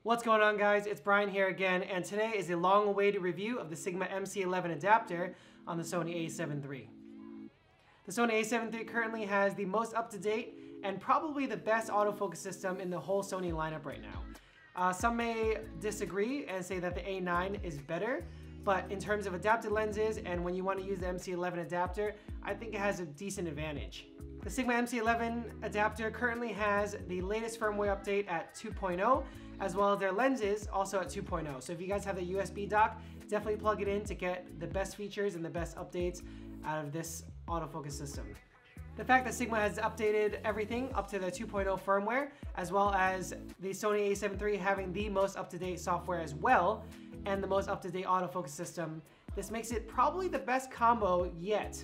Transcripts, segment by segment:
What's going on, guys? It's Brian here again, and today is a long-awaited review of the Sigma MC-11 adapter on the Sony A7iii. The Sony A7iii currently has the most up-to-date and probably the best autofocus system in the whole Sony lineup right now. Some may disagree and say that the A9 is better, but in terms of adapted lenses and when you want to use the MC-11 adapter, I think it has a decent advantage. The Sigma MC-11 adapter currently has the latest firmware update at 2.0, as well as their lenses also at 2.0. So if you guys have the USB dock, definitely plug it in to get the best features and the best updates out of this autofocus system. The fact that Sigma has updated everything up to the 2.0 firmware, as well as the Sony A7iii having the most up-to-date software as well, and the most up-to-date autofocus system, this makes it probably the best combo yet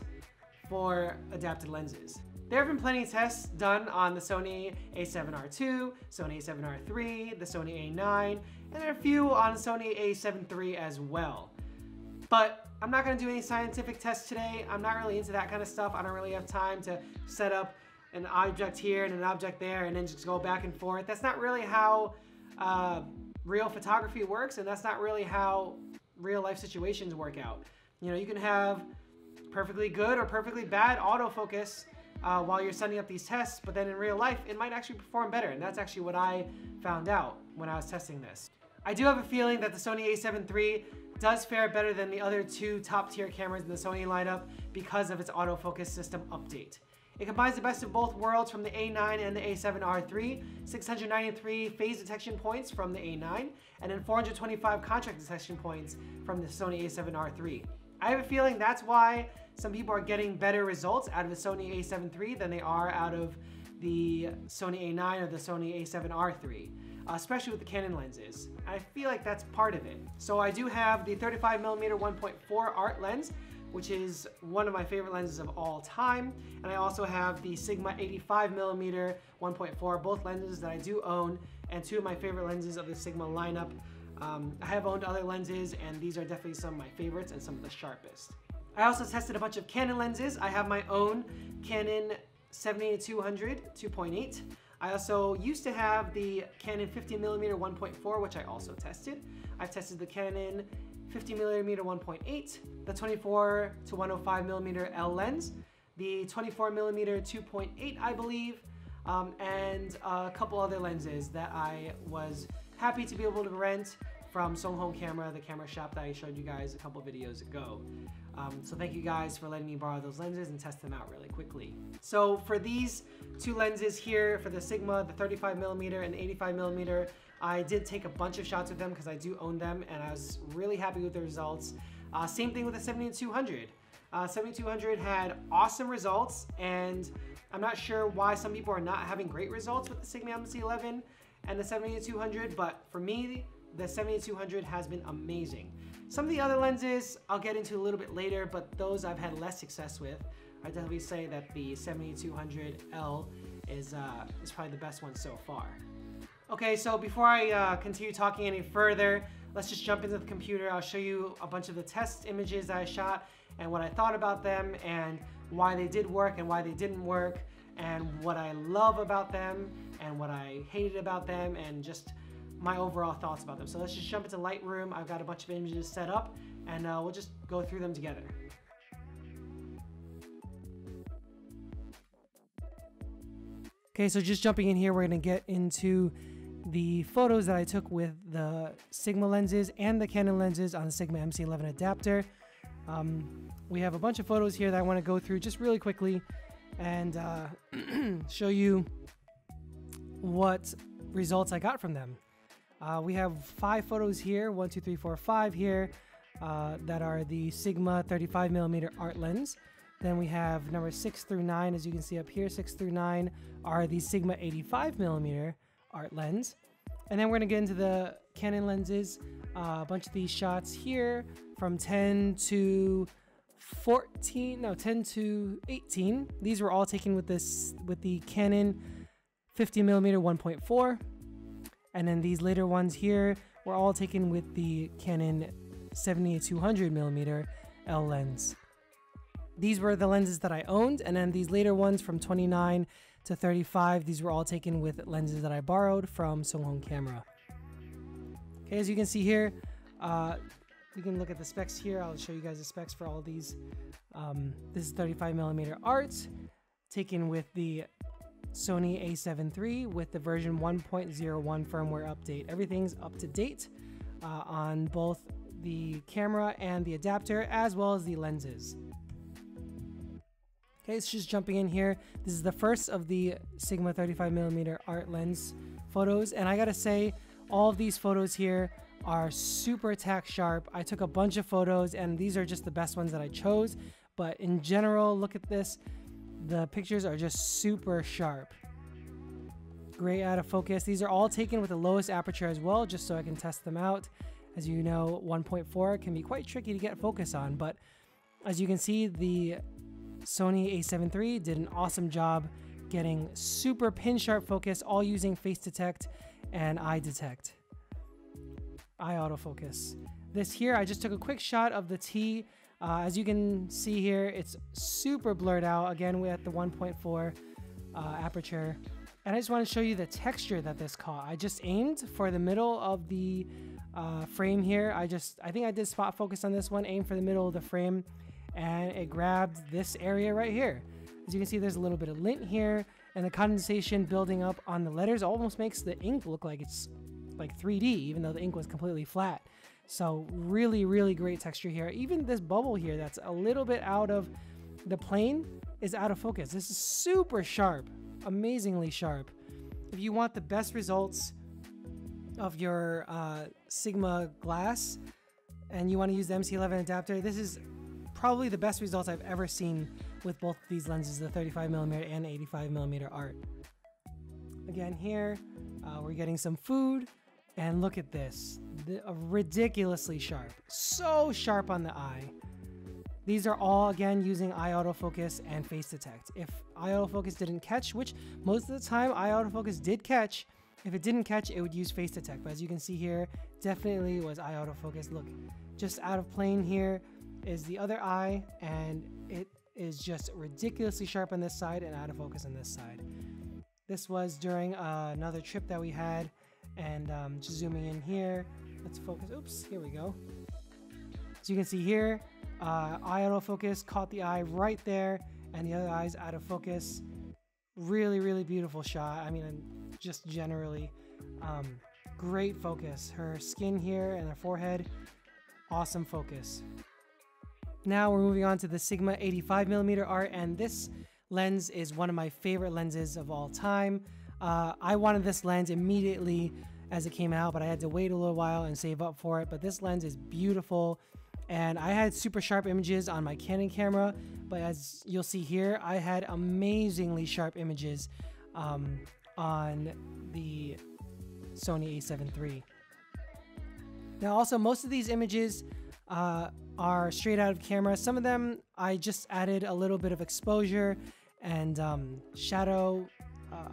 for adapted lenses. There have been plenty of tests done on the Sony A7R II, Sony A7R III, the Sony A9, and there are a few on Sony A7iii as well. But I'm not going to do any scientific tests today. I'm not really into that kind of stuff. I don't really have time to set up an object here and an object there and then just go back and forth. That's not really how real photography works, and that's not really how real life situations work out. You know, you can have perfectly good or perfectly bad autofocus while you're setting up these tests, but then in real life, it might actually perform better, and that's actually what I found out when I was testing this. I do have a feeling that the Sony A7iii does fare better than the other two top-tier cameras in the Sony lineup because of its autofocus system update. It combines the best of both worlds from the A9 and the A7R III, 693 phase detection points from the A9, and then 425 contrast detection points from the Sony A7R III. I have a feeling that's why some people are getting better results out of the Sony A7iii than they are out of the Sony A9 or the Sony A7R III, especially with the Canon lenses. I feel like that's part of it. So I do have the 35mm 1.4 art lens, which is one of my favorite lenses of all time. And I also have the Sigma 85mm 1.4, both lenses that I do own, and two of my favorite lenses of the Sigma lineup. I have owned other lenses, and these are definitely some of my favorites and some of the sharpest. I also tested a bunch of Canon lenses. I have my own Canon 70-200 2.8. I also used to have the Canon 50mm 1.4, which I also tested. I've tested the Canon 50mm 1.8, the 24-105mm L lens, the 24mm 2.8, I believe, and a couple other lenses that I was happy to be able to rent from Song Camera, the camera shop that I showed you guys a couple videos ago. So thank you guys for letting me borrow those lenses and test them out really quickly. So for these two lenses here, for the Sigma, the 35mm and 85mm, I did take a bunch of shots with them because I do own them, and I was really happy with the results. Same thing with the 70-200. 70-200 had awesome results, and I'm not sure why some people are not having great results with the Sigma MC-11 and the 70-200, but for me, the 70-200 has been amazing. Some of the other lenses I'll get into a little bit later, but those I've had less success with. I definitely say that the 70-200L is probably the best one so far. Okay, so before I continue talking any further, let's just jump into the computer. I'll show you a bunch of the test images that I shot and what I thought about them and why they did work and why they didn't work and what I love about them and what I hated about them and just my overall thoughts about them. So let's just jump into Lightroom. I've got a bunch of images set up, and we'll just go through them together. Okay, so just jumping in here, we're gonna get into the photos that I took with the Sigma lenses and the Canon lenses on the Sigma MC-11 adapter. We have a bunch of photos here that I wanna go through just really quickly and show you what results I got from them. We have 5 photos here, 1, 2, 3, 4, 5 here, that are the Sigma 35mm art lens. Then we have number 6 through 9, as you can see up here, 6 through 9 are the Sigma 85mm art lens. And then we're gonna get into the Canon lenses, a bunch of these shots here from 10 to 18. These were all taken with the Canon 50mm 1.4. And then these later ones here were all taken with the Canon 70-200mm L lens. These were the lenses that I owned, and then these later ones from 29 to 35, these were all taken with lenses that I borrowed from Song Camera. Okay, as you can see here, we can look at the specs here. I'll show you guys the specs for all of these. This is 35mm art, taken with the Sony A7 III with the version 1.01 firmware update. Everything's up to date on both the camera and the adapter, as well as the lenses. Okay, it's just jumping in here. This is the first of the Sigma 35mm art lens photos, and I gotta say, all of these photos here are super tack sharp. I took a bunch of photos, and these are just the best ones that I chose, but in general, look at this. The pictures are just super sharp. Great out of focus. These are all taken with the lowest aperture as well, just so I can test them out. As you know, 1.4 can be quite tricky to get focus on, but as you can see, the Sony A7 III did an awesome job getting super pin sharp focus, all using face detect and eye detect. Eye autofocus. This here, I just took a quick shot of the T. As you can see here, it's super blurred out. Again, we're at the 1.4 aperture. And I just want to show you the texture that this caught. I just aimed for the middle of the frame here. I think I did spot focus on this one, aim for the middle of the frame, and it grabbed this area right here. As you can see, there's a little bit of lint here, and the condensation building up on the letters almost makes the ink look like it's like 3D, even though the ink was completely flat. So really, really great texture here. Even this bubble here that's a little bit out of the plane is out of focus. This is super sharp, amazingly sharp. If you want the best results of your Sigma Glass and you want to use the MC-11 adapter, this is probably the best results I've ever seen with both of these lenses, the 35mm and 85mm art. Again here, we're getting some food, and look at this, ridiculously sharp, so sharp on the eye. These are all, again, using eye autofocus and face detect. If eye autofocus didn't catch, which most of the time eye autofocus did catch, if it didn't catch, it would use face detect. But as you can see here, definitely was eye autofocus. Look, just out of plane here is the other eye, and it is just ridiculously sharp on this side and out of focus on this side. This was during another trip that we had, and just zooming in here, let's focus. Oops, here we go. As you can see here, eye autofocus caught the eye right there, and the other eye's out of focus. Really, really beautiful shot. I mean, just generally great focus. Her skin here and her forehead, awesome focus. Now we're moving on to the Sigma 85mm art, and this lens is one of my favorite lenses of all time. I wanted this lens immediately as it came out, but I had to wait a little while and save up for it. But this lens is beautiful, and I had super sharp images on my Canon camera, but as you'll see here, I had amazingly sharp images on the Sony A7 III. Now also, most of these images are straight out of camera. Some of them I just added a little bit of exposure and shadow.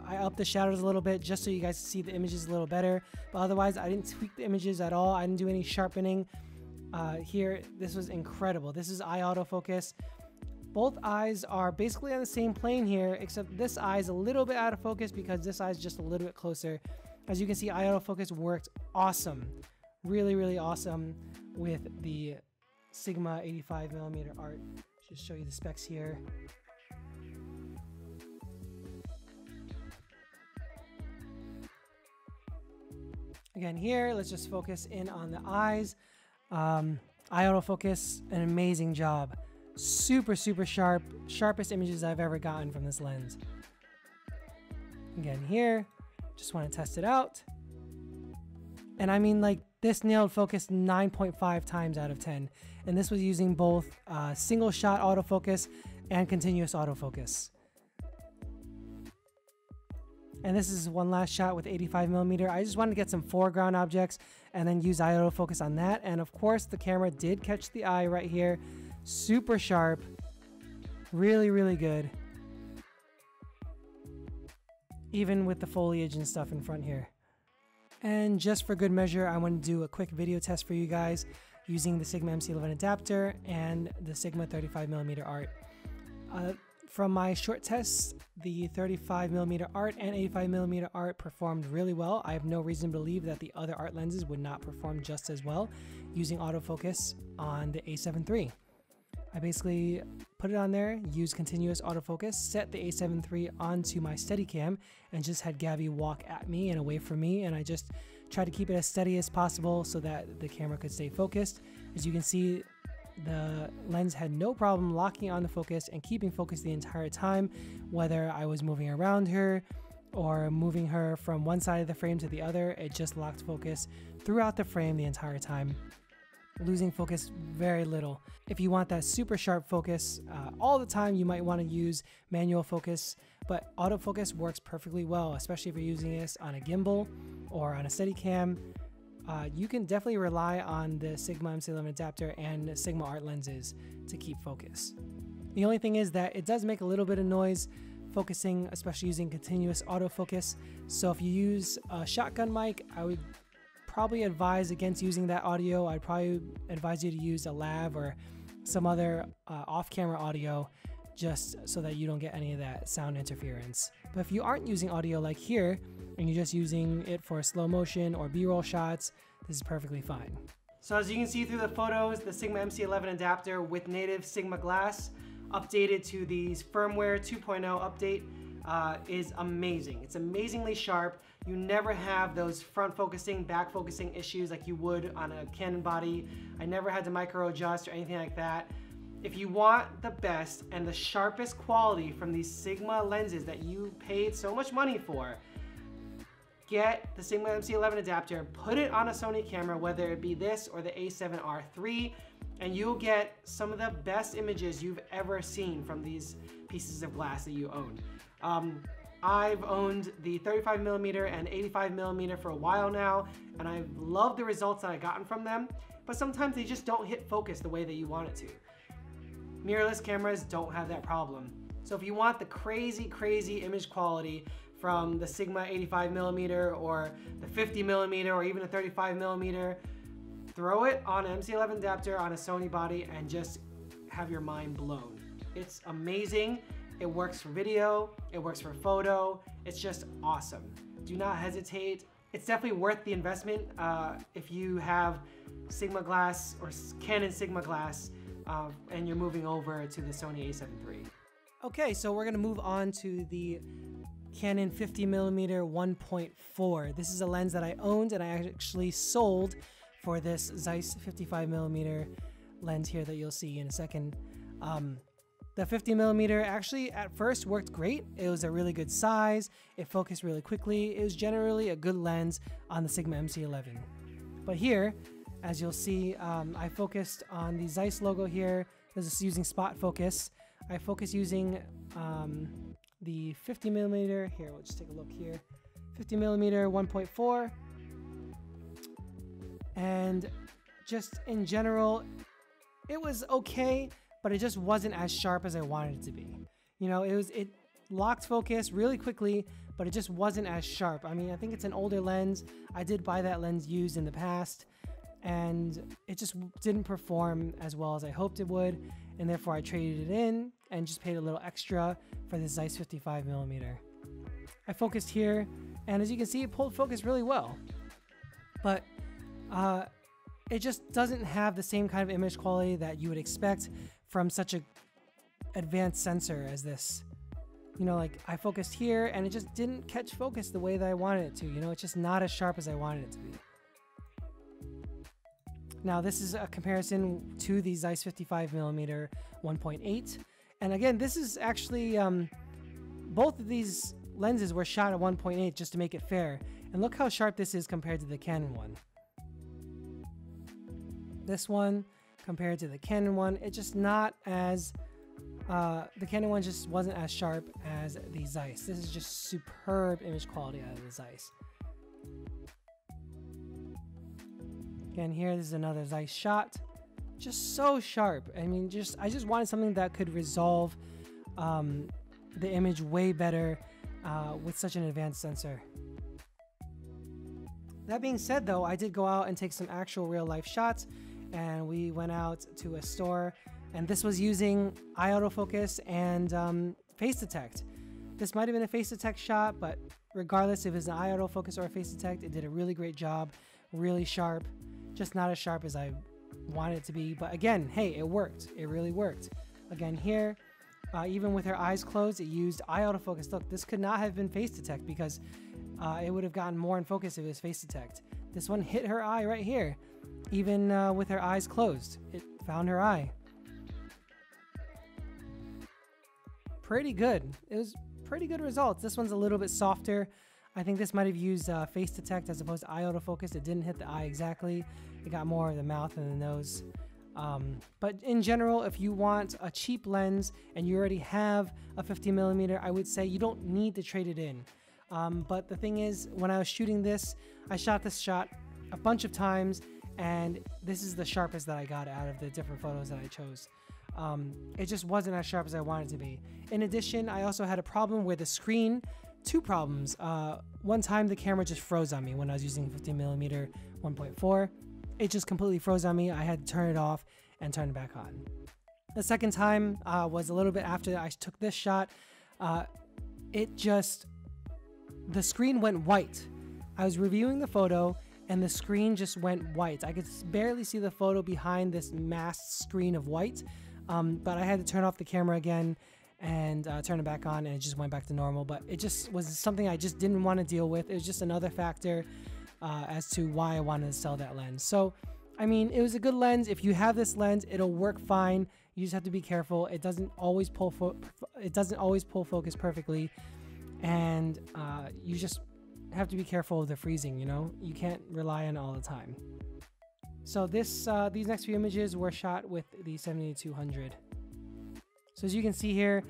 I upped the shadows a little bit just so you guys see the images a little better, but otherwise I didn't tweak the images at all. I didn't do any sharpening. Here, this was incredible. This is eye autofocus. Both eyes are basically on the same plane here, except this eye is a little bit out of focus because this eye is just a little bit closer. As you can see, eye autofocus worked awesome. Really, really awesome with the Sigma 85mm art. Just show you the specs here. Again here, let's just focus in on the eyes. Eye autofocus, an amazing job. Super, super sharp. Sharpest images I've ever gotten from this lens. Again here, just want to test it out. And I mean, like, this nailed focus 9.5 times out of 10. And this was using both single shot autofocus and continuous autofocus. And this is one last shot with 85mm. I just wanted to get some foreground objects and then use eye autofocus on that. And of course, the camera did catch the eye right here. Super sharp. Really, really good. Even with the foliage and stuff in front here. And just for good measure, I want to do a quick video test for you guys using the Sigma MC-11 adapter and the Sigma 35mm art. From my short tests, the 35mm art and 85mm art performed really well. I have no reason to believe that the other art lenses would not perform just as well using autofocus on the A7 III. I basically put it on there, used continuous autofocus, set the A7 III onto my Steadicam, and just had Gabby walk at me and away from me, and I just tried to keep it as steady as possible so that the camera could stay focused. As you can see, the lens had no problem locking on the focus and keeping focus the entire time, whether I was moving around her or moving her from one side of the frame to the other. It just locked focus throughout the frame the entire time, losing focus very little. If you want that super sharp focus all the time, you might want to use manual focus, but autofocus works perfectly well, especially if you're using this on a gimbal or on a Steadicam. You can definitely rely on the Sigma MC-11 adapter and Sigma art lenses to keep focus. The only thing is that it does make a little bit of noise focusing, especially using continuous autofocus. So if you use a shotgun mic, I would probably advise against using that audio. I'd probably advise you to use a lav or some other off-camera audio, just so that you don't get any of that sound interference. But if you aren't using audio like here, and you're just using it for slow motion or B-roll shots, this is perfectly fine. So as you can see through the photos, the Sigma MC-11 adapter with native Sigma Glass updated to the firmware 2.0 update is amazing. It's amazingly sharp. You never have those front focusing, back focusing issues like you would on a Canon body. I never had to micro adjust or anything like that. If you want the best and the sharpest quality from these Sigma lenses that you paid so much money for, get the Sigma MC-11 adapter, put it on a Sony camera, whether it be this or the A7R III, and you'll get some of the best images you've ever seen from these pieces of glass that you own. I've owned the 35mm and 85mm for a while now, and I've loved the results that I've gotten from them, but sometimes they just don't hit focus the way that you want it to. Mirrorless cameras don't have that problem. So if you want the crazy image quality from the Sigma 85mm or the 50mm or even a 35mm, throw it on an MC-11 adapter on a Sony body and just have your mind blown. It's amazing. It works for video, it works for photo. It's just awesome. Do not hesitate. It's definitely worth the investment if you have Sigma Glass or Canon Sigma Glass and you're moving over to the Sony A7 III. Okay, so we're gonna move on to the Canon 50mm 1.4. This is a lens that I owned and I actually sold for this Zeiss 55mm lens here that you'll see in a second. The 50mm actually at first worked great. It was a really good size. It focused really quickly. It was generally a good lens on the Sigma MC-11. But here, as you'll see, I focused on the Zeiss logo here. This is using spot focus. I focus using the 50mm. Here, we'll just take a look here. 50mm 1.4. And just in general, it was okay, but it just wasn't as sharp as I wanted it to be. You know, it locked focus really quickly, but it just wasn't as sharp. I mean, I think it's an older lens. I did buy that lens used in the past, and it just didn't perform as well as I hoped it would, and therefore I traded it in and just paid a little extra for the Zeiss 55mm. I focused here, and as you can see, it pulled focus really well, but it just doesn't have the same kind of image quality that you would expect from such a advanced sensor as this. You know, like I focused here and it just didn't catch focus the way that I wanted it to. You know, it's just not as sharp as I wanted it to be. Now this is a comparison to the Zeiss 55mm 1.8. And again, this is actually, both of these lenses were shot at 1.8 just to make it fair. And look how sharp this is compared to the Canon one. This one compared to the Canon one, it's just not as, the Canon one just wasn't as sharp as the Zeiss. This is just superb image quality out of the Zeiss. Again, here, this is another Zeiss shot. Just so sharp. I mean, I just wanted something that could resolve the image way better with such an advanced sensor. That being said, though, I did go out and take some actual real life shots, and we went out to a store And this was using eye autofocus and face detect. This might have been a face detect shot, but regardless if it's an eye autofocus or a face detect, it did a really great job, really sharp, just not as sharp as I wanted it to be. But again, hey, it worked. It really worked. Again, here, even with her eyes closed, it used eye autofocus. Look, this could not have been face detect because it would have gotten more in focus if it was face detect. This one hit her eye right here. Even with her eyes closed, it found her eye. Pretty good. It was pretty good results. This one's a little bit softer. I think this might have used face detect as opposed to eye autofocus. It didn't hit the eye exactly. It got more of the mouth and the nose. But in general, if you want a cheap lens and you already have a 50mm, I would say you don't need to trade it in. But the thing is, when I was shooting this, I shot this shot a bunch of times, and this is the sharpest that I got out of the different photos that I chose. It just wasn't as sharp as I wanted it to be. In addition, I also had a problem where the screen, two problems. One time the camera just froze on me when I was using 50mm 1.4. It just completely froze on me. I had to turn it off and turn it back on. The second time was a little bit after I took this shot. The screen went white. I was reviewing the photo and the screen just went white. I could barely see the photo behind this masked screen of white, but I had to turn off the camera again and turn it back on, and it just went back to normal. But it just was something I just didn't want to deal with. It was just another factor as to why I wanted to sell that lens. So, I mean, it was a good lens. If you have this lens, it'll work fine. You just have to be careful. It doesn't always pull focus perfectly, and you just have to be careful of the freezing. You know, you can't rely on it all the time. So these next few images were shot with the 70-200. So as you can see here,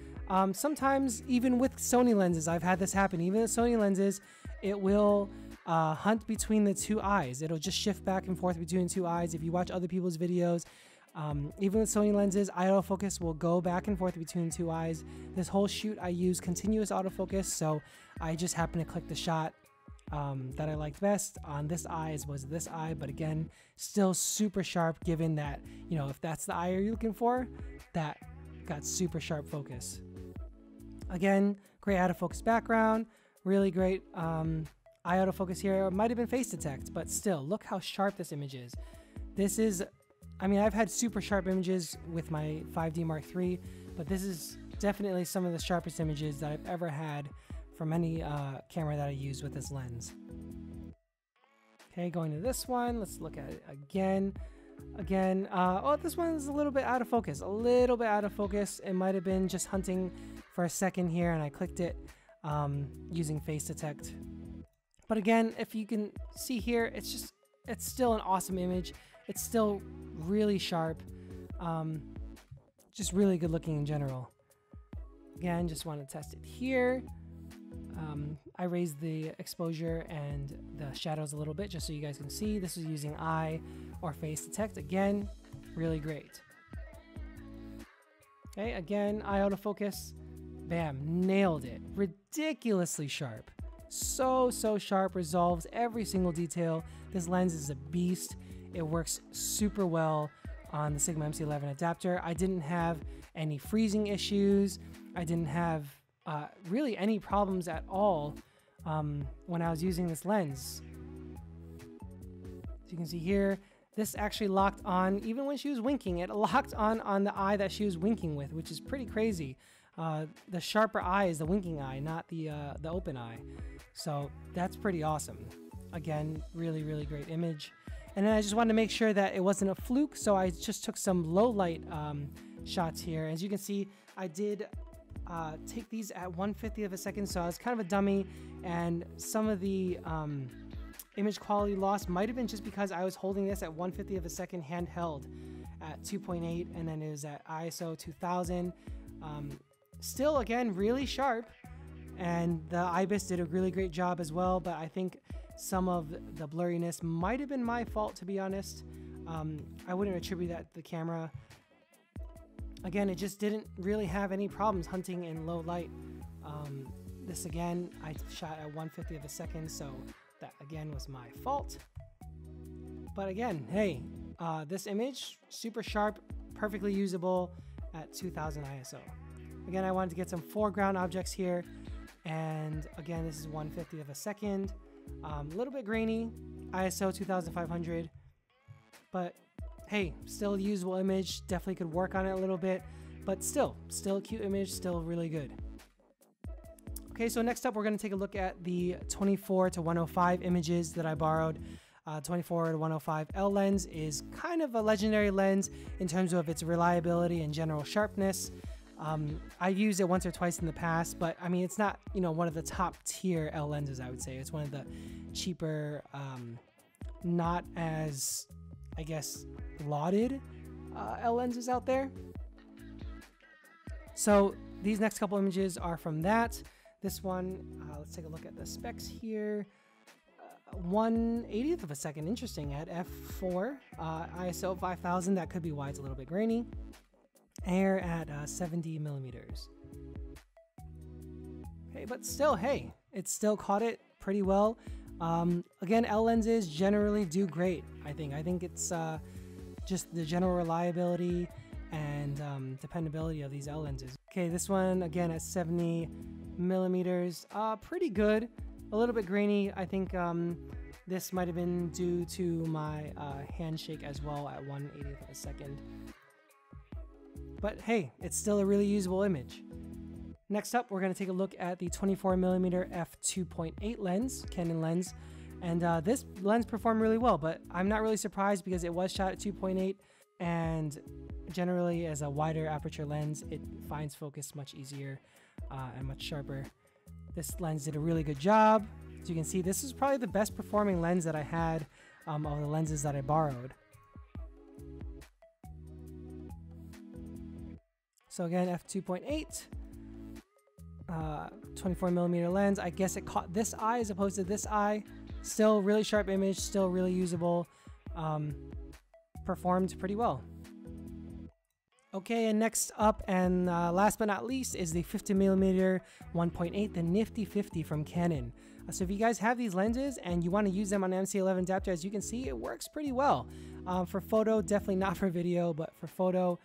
sometimes even with Sony lenses, I've had this happen. Even with Sony lenses, it will hunt between the two eyes. It'll just shift back and forth between two eyes. If you watch other people's videos, even with Sony lenses, autofocus will go back and forth between two eyes. This whole shoot, I use continuous autofocus, so I just happened to click the shot that I liked best on this eye was this eye. But again, still super sharp, given that, you know, if that's the eye you're looking for, that got super sharp focus. Again, great autofocus background, really great eye autofocus here. It might have been face detect, but still, look how sharp this image is. This is, I mean, I've had super sharp images with my 5D Mark III, but this is definitely some of the sharpest images that I've ever had from any camera that I used with this lens. Okay, going to this one, let's look at it again. Oh, this one is a little bit out of focus. It might have been just hunting for a second here, and I clicked it using face detect. But again, if you can see here, it's still an awesome image. It's still really sharp, just really good looking in general. Again, just want to test it here. I raised the exposure and the shadows a little bit just so you guys can see. This is using eye or face detect. Again, really great. Okay, again, eye autofocus. Bam, nailed it. Ridiculously sharp. So sharp, resolves every single detail. This lens is a beast. It works super well on the Sigma MC-11 adapter. I didn't have any freezing issues. I didn't have really any problems at all when I was using this lens. As you can see here, this actually locked on even when she was winking. It locked on the eye that she was winking with, which is pretty crazy. The sharper eye is the winking eye, not the open eye. So that's pretty awesome. Again, really great image. And then I just wanted to make sure that it wasn't a fluke, so I just took some low light shots here. As you can see, I did take these at 1/50 of a second, so I was kind of a dummy, and some of the image quality loss might have been just because I was holding this at 1/50 of a second handheld at 2.8, and then it was at ISO 2000. Still, again, really sharp, and the IBIS did a really great job as well, but I think some of the blurriness might have been my fault, to be honest. I wouldn't attribute that to the camera. Again, it just didn't really have any problems hunting in low light. This again, I shot at 1/50 of a second, so that again was my fault. But again, hey, this image, super sharp, perfectly usable at 2000 ISO. Again, I wanted to get some foreground objects here. And again, this is 1/50 of a second. A little bit grainy, ISO 2500. But hey, still a usable image. Definitely could work on it a little bit. But still a cute image, still really good. Okay, so next up, we're going to take a look at the 24 to 105 images that I borrowed. 24 to 105 L lens is kind of a legendary lens in terms of its reliability and general sharpness. I've used it once or twice in the past, but I mean, it's not, you know, one of the top tier L lenses, I would say. It's one of the cheaper, not as, I guess, lauded L lenses out there. So these next couple images are from that. This one, let's take a look at the specs here. 1/80th of a second, interesting, at f4, ISO 5000. That could be why it's a little bit grainy. Air at 70 millimeters. Okay, but still, hey, it still caught it pretty well. Again, L lenses generally do great. I think it's just the general reliability and dependability of these L lenses. Okay, this one again at 70 millimeters, pretty good. A little bit grainy. I think this might have been due to my handshake as well at 1/80th of a second. But hey, it's still a really usable image. Next up, we're going to take a look at the 24mm f2.8 lens, Canon lens. And this lens performed really well, but I'm not really surprised because it was shot at 2.8, and generally as a wider aperture lens, it finds focus much easier and much sharper. This lens did a really good job. As you can see, this is probably the best performing lens that I had of the lenses that I borrowed. So again, f2.8, 24mm lens. I guess it caught this eye as opposed to this eye. Still really sharp image, still really usable. Performed pretty well. Okay, and next up and last but not least is the 50mm 1.8, the nifty 50 from Canon. So if you guys have these lenses and you want to use them on MC-11 adapter, as you can see, it works pretty well. For photo, definitely not for video, but for photo,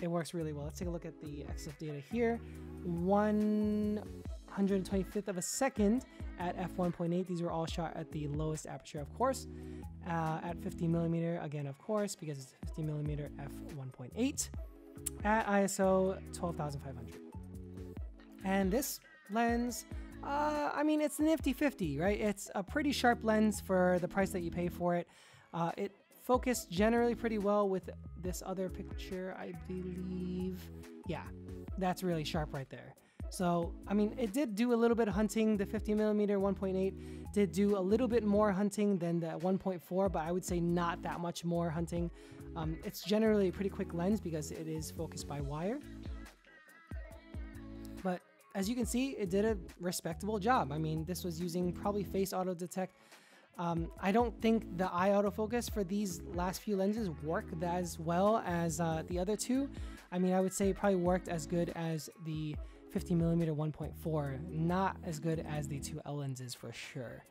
it works really well. Let's take a look at the XF data here. 125th of a second at f1.8. These were all shot at the lowest aperture, of course. At 50mm, again, of course, because it's 50mm f1.8 at ISO 12,500. And this lens, I mean, it's nifty 50, right? It's a pretty sharp lens for the price that you pay for it. It focused generally pretty well with this other picture, I believe. Yeah, that's really sharp right there. So, I mean, it did do a little bit of hunting. The 50mm 1.8 did do a little bit more hunting than the 1.4, but I would say not that much more hunting. It's generally a pretty quick lens because it is focused by wire. But as you can see, it did a respectable job. I mean, this was using probably face auto detect. I don't think the eye autofocus for these last few lenses worked as well as the other two. I mean, I would say it probably worked as good as the 50mm 1.4, not as good as the two L lenses for sure.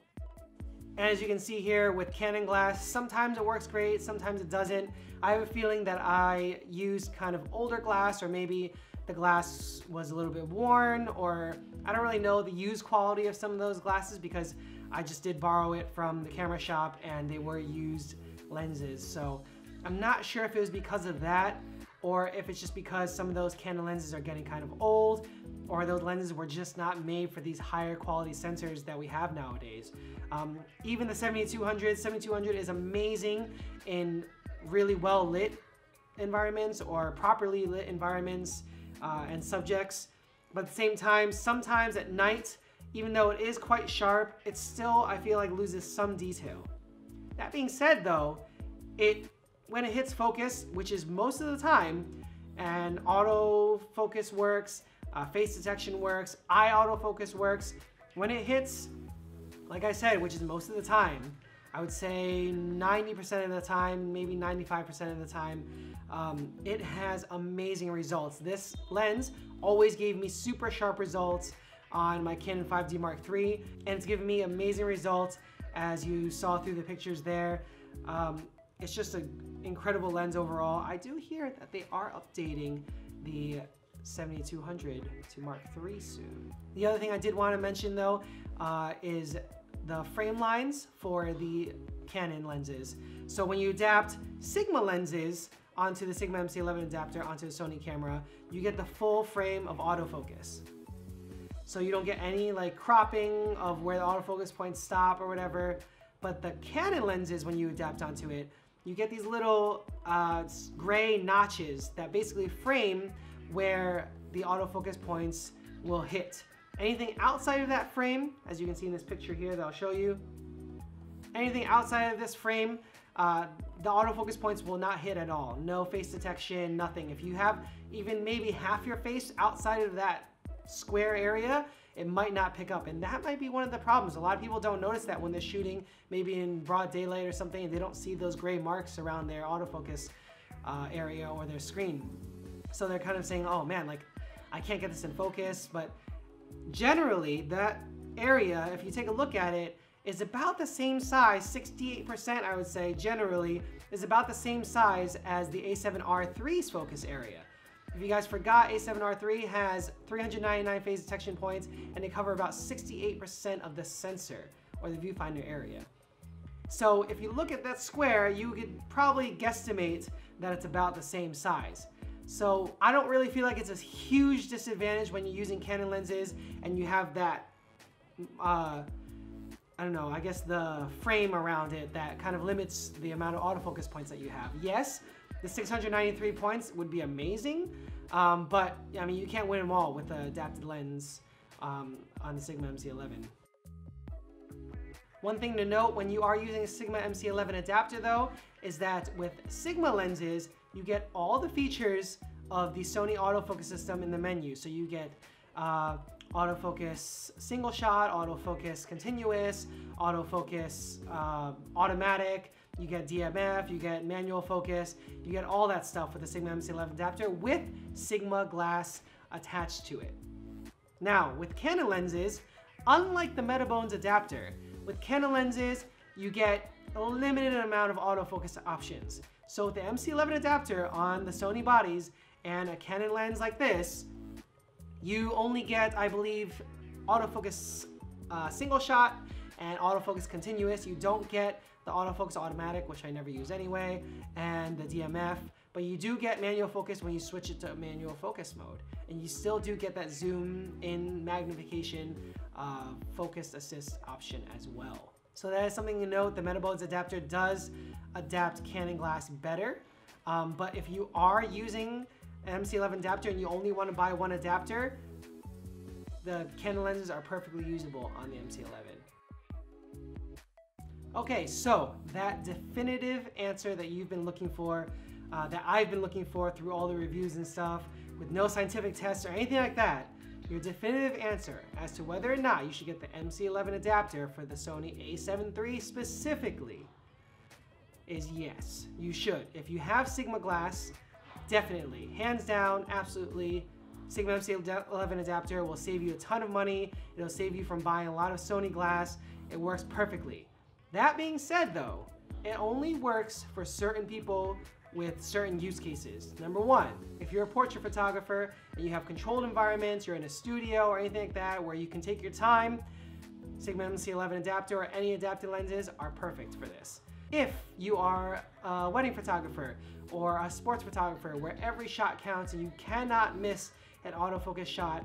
And as you can see here with Canon Glass, sometimes it works great, sometimes it doesn't. I have a feeling that I used kind of older glass, or maybe the glass was a little bit worn, or I don't really know the used quality of some of those glasses because I just did borrow it from the camera shop and they were used lenses. So I'm not sure if it was because of that, or if it's just because some of those Canon lenses are getting kind of old, or those lenses were just not made for these higher quality sensors that we have nowadays. Even the 7200 is amazing in really well lit environments or properly lit environments and subjects. But at the same time, sometimes at night, even though it is quite sharp, it still, I feel like, loses some detail. That being said though, when it hits focus, which is most of the time, and autofocus works, face detection works, eye autofocus works, when it hits, like I said, which is most of the time, I would say 90% of the time, maybe 95% of the time, it has amazing results. This lens always gave me super sharp results on my Canon 5D Mark III, and it's given me amazing results as you saw through the pictures there. it's just an incredible lens overall. I do hear that they are updating the 7200 to Mark III soon. The other thing I did want to mention though is the frame lines for the Canon lenses. So when you adapt Sigma lenses onto the Sigma MC-11 adapter onto the Sony camera, you get the full frame of autofocus. So you don't get any like cropping of where the autofocus points stop or whatever. But the Canon lenses, when you adapt onto it, you get these little gray notches that basically frame where the autofocus points will hit. Anything outside of that frame, as you can see in this picture here that I'll show you, anything outside of this frame, the autofocus points will not hit at all. No face detection, nothing. If you have even maybe half your face outside of that square area, it might not pick up, and that might be one of the problems. A lot of people don't notice that when they're shooting maybe in broad daylight or something, and they don't see those gray marks around their autofocus area or their screen. So they're kind of saying, oh man, like I can't get this in focus. But generally that area, if you take a look at it, is about the same size, 68% I would say generally, is about the same size as the A7R3's focus area. If you guys forgot, A7R3 has 399 phase detection points, and they cover about 68% of the sensor or the viewfinder area. So if you look at that square, you could probably guesstimate that it's about the same size. So I don't really feel like it's a huge disadvantage when you're using Canon lenses and you have that, I don't know, I guess the frame around it that kind of limits the amount of autofocus points that you have. Yes, the 693 points would be amazing, but I mean, you can't win them all with the adapted lens on the Sigma MC-11. One thing to note when you are using a Sigma MC-11 adapter though, is that with Sigma lenses, you get all the features of the Sony autofocus system in the menu. So you get autofocus single shot, autofocus continuous, autofocus automatic, you get DMF, you get manual focus, you get all that stuff with the Sigma MC-11 adapter with Sigma Glass attached to it. Now, with Canon lenses, unlike the Metabones adapter, with Canon lenses, you get a limited amount of autofocus options. So with the MC-11 adapter on the Sony bodies and a Canon lens like this, you only get, I believe, autofocus single shot and autofocus continuous. You don't get the autofocus automatic, which I never use anyway, and the DMF, but you do get manual focus when you switch it to manual focus mode. And you still do get that zoom in magnification focus assist option as well. So that is something to note. The Metabones adapter does adapt Canon Glass better, but if you are using an MC-11 adapter and you only want to buy one adapter, the Canon lenses are perfectly usable on the MC-11. Okay, so that definitive answer that you've been looking for, that I've been looking for through all the reviews and stuff, with no scientific tests or anything like that, your definitive answer as to whether or not you should get the MC-11 adapter for the Sony A7 III specifically is yes, you should. If you have Sigma Glass, definitely, hands down, absolutely, Sigma MC-11 adapter will save you a ton of money. It'll save you from buying a lot of Sony Glass. It works perfectly. That being said though, it only works for certain people with certain use cases. Number one, if you're a portrait photographer and you have controlled environments, you're in a studio or anything like that where you can take your time, Sigma MC-11 adapter or any adapted lenses are perfect for this. If you are a wedding photographer or a sports photographer where every shot counts and you cannot miss an autofocus shot,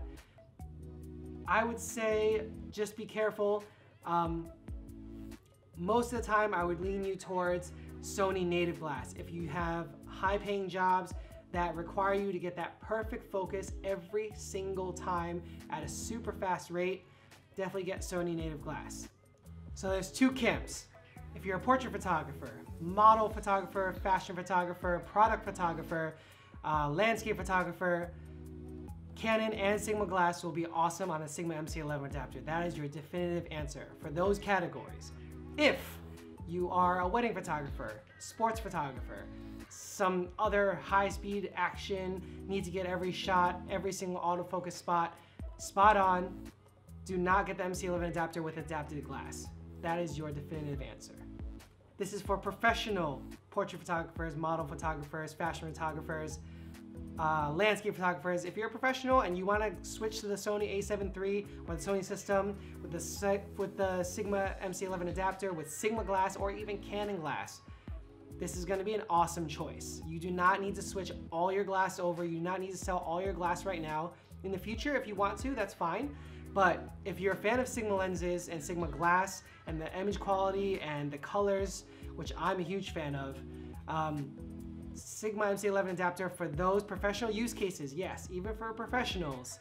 I would say just be careful. Most of the time I would lean you towards Sony native glass. If you have high-paying jobs that require you to get that perfect focus every single time at a super fast rate, definitely get Sony native glass. So there's two camps. If you're a portrait photographer, model photographer, fashion photographer, product photographer, landscape photographer, Canon and Sigma Glass will be awesome on a Sigma MC-11 adapter. That is your definitive answer for those categories. If you are a wedding photographer, sports photographer, some other high-speed action, need to get every shot, every single autofocus spot on, do not get the MC-11 adapter with adapted glass. That is your definitive answer. This is for professional portrait photographers, model photographers, fashion photographers, landscape photographers. If you're a professional and you want to switch to the Sony A7 III or the Sony system with the Sigma MC-11 adapter with Sigma Glass or even Canon Glass, this is going to be an awesome choice. You do not need to switch all your glass over. You do not need to sell all your glass right now. In the future, if you want to, that's fine. But if you're a fan of Sigma lenses and Sigma Glass and the image quality and the colors, which I'm a huge fan of, Sigma MC-11 adapter for those professional use cases, yes, even for professionals,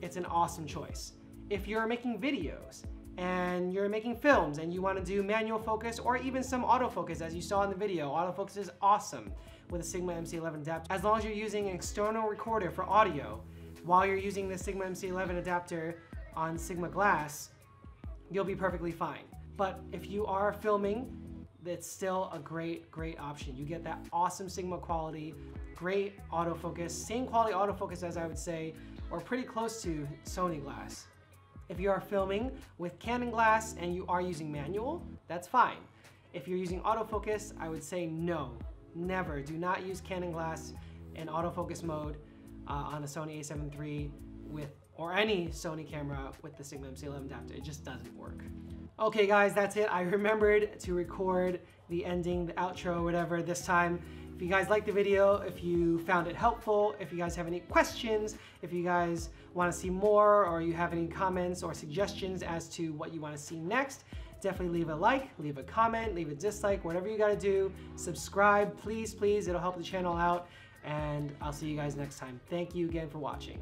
it's an awesome choice. If you're making videos and you're making films and you want to do manual focus or even some autofocus, as you saw in the video, autofocus is awesome with a Sigma MC-11 adapter. As long as you're using an external recorder for audio while you're using the Sigma MC-11 adapter on Sigma Glass, you'll be perfectly fine. But if you are filming, it's still a great option. You get that awesome Sigma quality, great autofocus, same quality autofocus as I would say, or pretty close to Sony Glass. If you are filming with Canon Glass and you are using manual, that's fine. If you're using autofocus, I would say no, never. Do not use Canon Glass in autofocus mode on a Sony A7 III or any Sony camera with the Sigma MC-11 adapter. It just doesn't work. Okay guys, that's it. I remembered to record the ending, the outro, whatever this time. If you guys liked the video, if you found it helpful, if you guys have any questions, if you guys want to see more or you have any comments or suggestions as to what you want to see next, definitely leave a like, leave a comment, leave a dislike, whatever you got to do. Subscribe, please, it'll help the channel out, and I'll see you guys next time. Thank you again for watching.